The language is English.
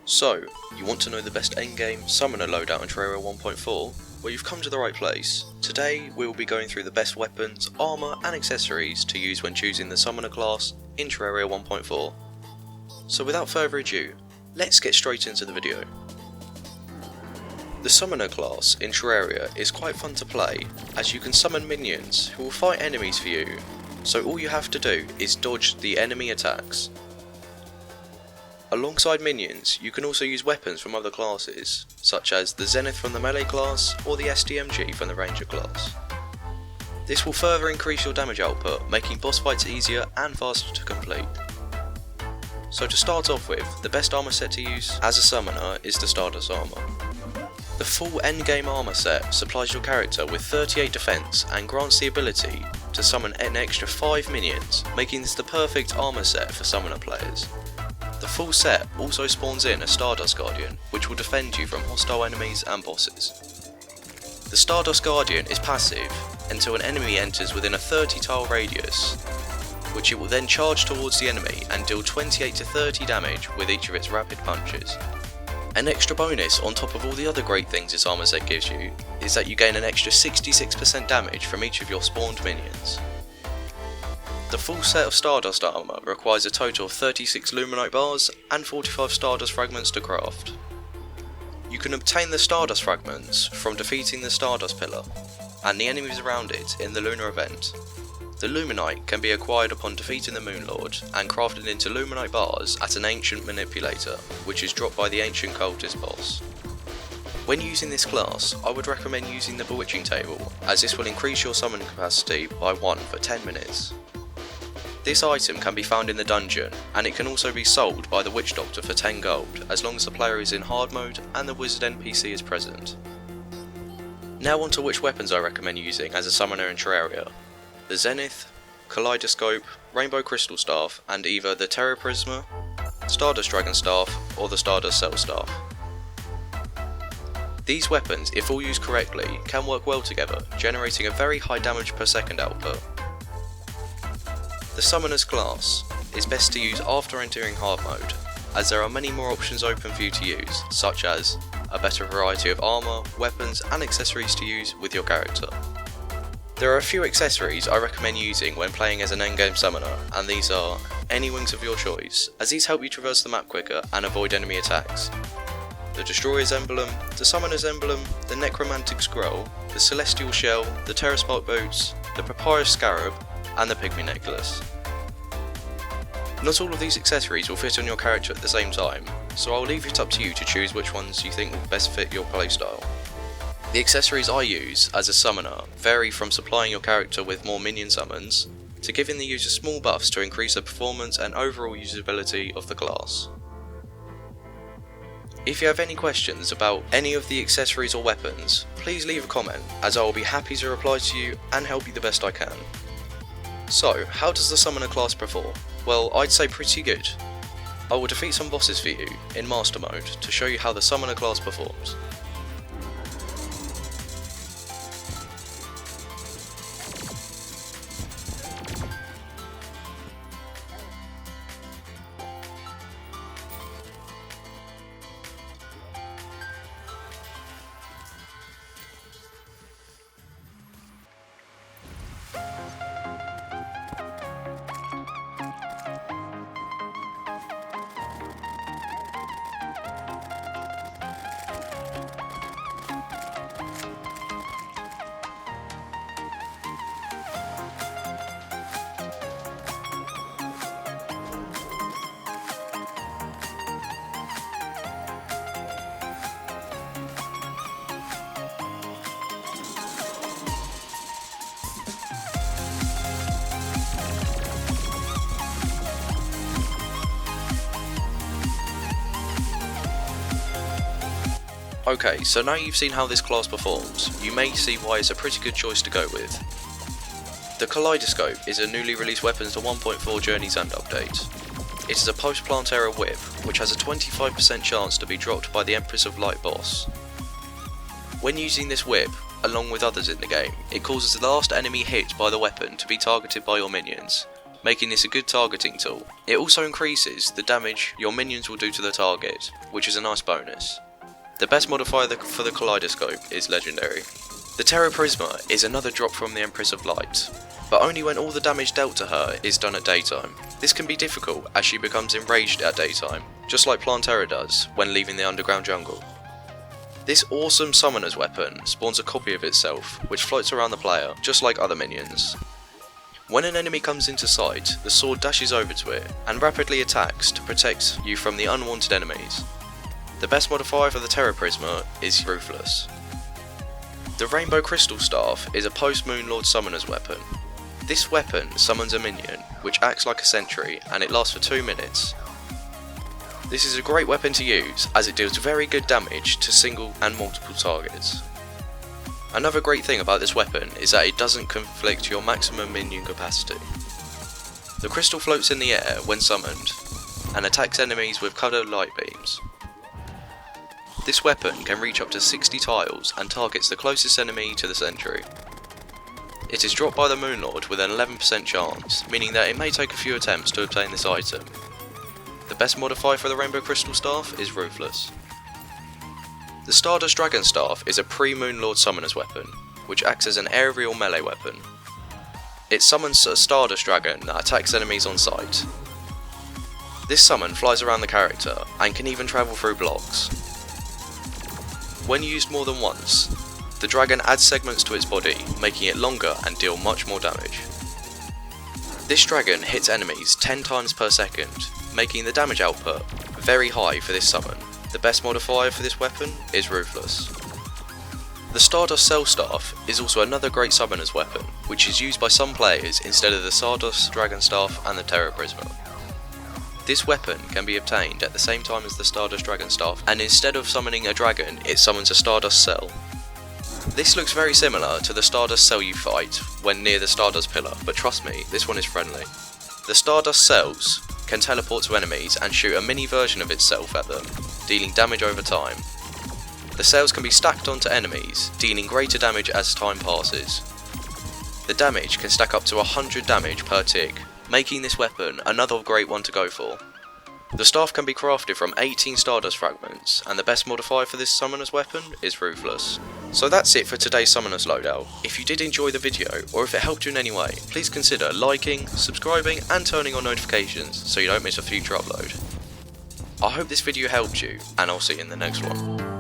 So, you want to know the best endgame Summoner Loadout in Terraria 1.4? Well, you've come to the right place. Today, we will be going through the best weapons, armour and accessories to use when choosing the Summoner class in Terraria 1.4. So without further ado, let's get straight into the video. The Summoner class in Terraria is quite fun to play, as you can summon minions who will fight enemies for you, so all you have to do is dodge the enemy attacks. Alongside minions, you can also use weapons from other classes, such as the Zenith from the melee class or the SDMG from the ranger class. This will further increase your damage output, making boss fights easier and faster to complete. So to start off with, the best armour set to use as a summoner is the Stardust armour. The full endgame armour set supplies your character with 38 defense and grants the ability to summon an extra 5 minions, making this the perfect armour set for summoner players. The full set also spawns in a Stardust Guardian, which will defend you from hostile enemies and bosses. The Stardust Guardian is passive until an enemy enters within a 30 tile radius, which it will then charge towards the enemy and deal 28 to 30 damage with each of its rapid punches. An extra bonus on top of all the other great things this armour set gives you is that you gain an extra 66% damage from each of your spawned minions. The full set of Stardust armour requires a total of 36 Luminite bars and 45 Stardust fragments to craft. You can obtain the Stardust fragments from defeating the Stardust Pillar and the enemies around it in the Lunar event. The Luminite can be acquired upon defeating the Moonlord and crafted into Luminite bars at an Ancient Manipulator, which is dropped by the Ancient Cultist boss. When using this class, I would recommend using the Bewitching table, as this will increase your summon capacity by 1 for 10 minutes. This item can be found in the dungeon, and it can also be sold by the Witch Doctor for 10 gold, as long as the player is in hard mode and the wizard NPC is present. Now on to which weapons I recommend using as a summoner in Terraria. The Zenith, Kaleidoscope, Rainbow Crystal Staff, and either the Terraprisma, Stardust Dragon Staff, or the Stardust Cell Staff. These weapons, if all used correctly, can work well together, generating a very high damage per second output. The Summoner's class is best to use after entering hard mode, as there are many more options open for you to use, such as a better variety of armour, weapons and accessories to use with your character. There are a few accessories I recommend using when playing as an endgame summoner, and these are any wings of your choice, as these help you traverse the map quicker and avoid enemy attacks, the Destroyer's Emblem, the Summoner's Emblem, the Necromantic Scroll, the Celestial Shell, the Terraspark Boots, the Papyrus Scarab, and the Pygmy Necklace. Not all of these accessories will fit on your character at the same time, so I'll leave it up to you to choose which ones you think will best fit your playstyle. The accessories I use as a summoner vary from supplying your character with more minion summons, to giving the user small buffs to increase the performance and overall usability of the class. If you have any questions about any of the accessories or weapons, please leave a comment, as I will be happy to reply to you and help you the best I can. So, how does the Summoner class perform? Well, I'd say pretty good. I will defeat some bosses for you in Master Mode to show you how the Summoner class performs. Okay, so now you've seen how this class performs, you may see why it's a pretty good choice to go with. The Kaleidoscope is a newly released weapons to 1.4 Journey's End update. It is a post-plant era whip, which has a 25% chance to be dropped by the Empress of Light boss. When using this whip, along with others in the game, it causes the last enemy hit by the weapon to be targeted by your minions, making this a good targeting tool. It also increases the damage your minions will do to the target, which is a nice bonus. The best modifier for the kaleidoscope is legendary. The terraprisma is another drop from the Empress of Light, but only when all the damage dealt to her is done at daytime. This can be difficult as she becomes enraged at daytime, just like Plantera does when leaving the underground jungle. This awesome summoner's weapon spawns a copy of itself, which floats around the player, just like other minions. When an enemy comes into sight, the sword dashes over to it and rapidly attacks to protect you from the unwanted enemies. The best modifier for the terraprisma is Ruthless. The Rainbow Crystal Staff is a post-Moon Lord summoner's weapon. This weapon summons a minion, which acts like a sentry, and it lasts for 2 minutes. This is a great weapon to use, as it deals very good damage to single and multiple targets. Another great thing about this weapon is that it doesn't conflict your maximum minion capacity. The crystal floats in the air when summoned, and attacks enemies with coloured light beams. This weapon can reach up to 60 tiles and targets the closest enemy to the sentry. It is dropped by the Moon Lord with an 11% chance, meaning that it may take a few attempts to obtain this item. The best modifier for the Rainbow Crystal Staff is Ruthless. The Stardust Dragon Staff is a pre-Moon Lord summoner's weapon, which acts as an aerial melee weapon. It summons a Stardust Dragon that attacks enemies on sight. This summon flies around the character and can even travel through blocks. When used more than once, the dragon adds segments to its body, making it longer and deal much more damage. This dragon hits enemies 10 times per second, making the damage output very high for this summon. The best modifier for this weapon is Ruthless. The Stardust Cell Staff is also another great summoner's weapon, which is used by some players instead of the Stardust Dragon Staff and the Terraprisma. This weapon can be obtained at the same time as the Stardust Dragon Staff, and instead of summoning a dragon, it summons a Stardust Cell. This looks very similar to the Stardust Cell you fight when near the Stardust Pillar, but trust me, this one is friendly. The Stardust Cells can teleport to enemies and shoot a mini version of itself at them, dealing damage over time. The cells can be stacked onto enemies, dealing greater damage as time passes. The damage can stack up to 100 damage per tick, making this weapon another great one to go for. The staff can be crafted from 18 Stardust fragments, and the best modifier for this summoner's weapon is Ruthless. So that's it for today's summoner's loadout. If you did enjoy the video, or if it helped you in any way, please consider liking, subscribing and turning on notifications so you don't miss a future upload. I hope this video helped you, and I'll see you in the next one.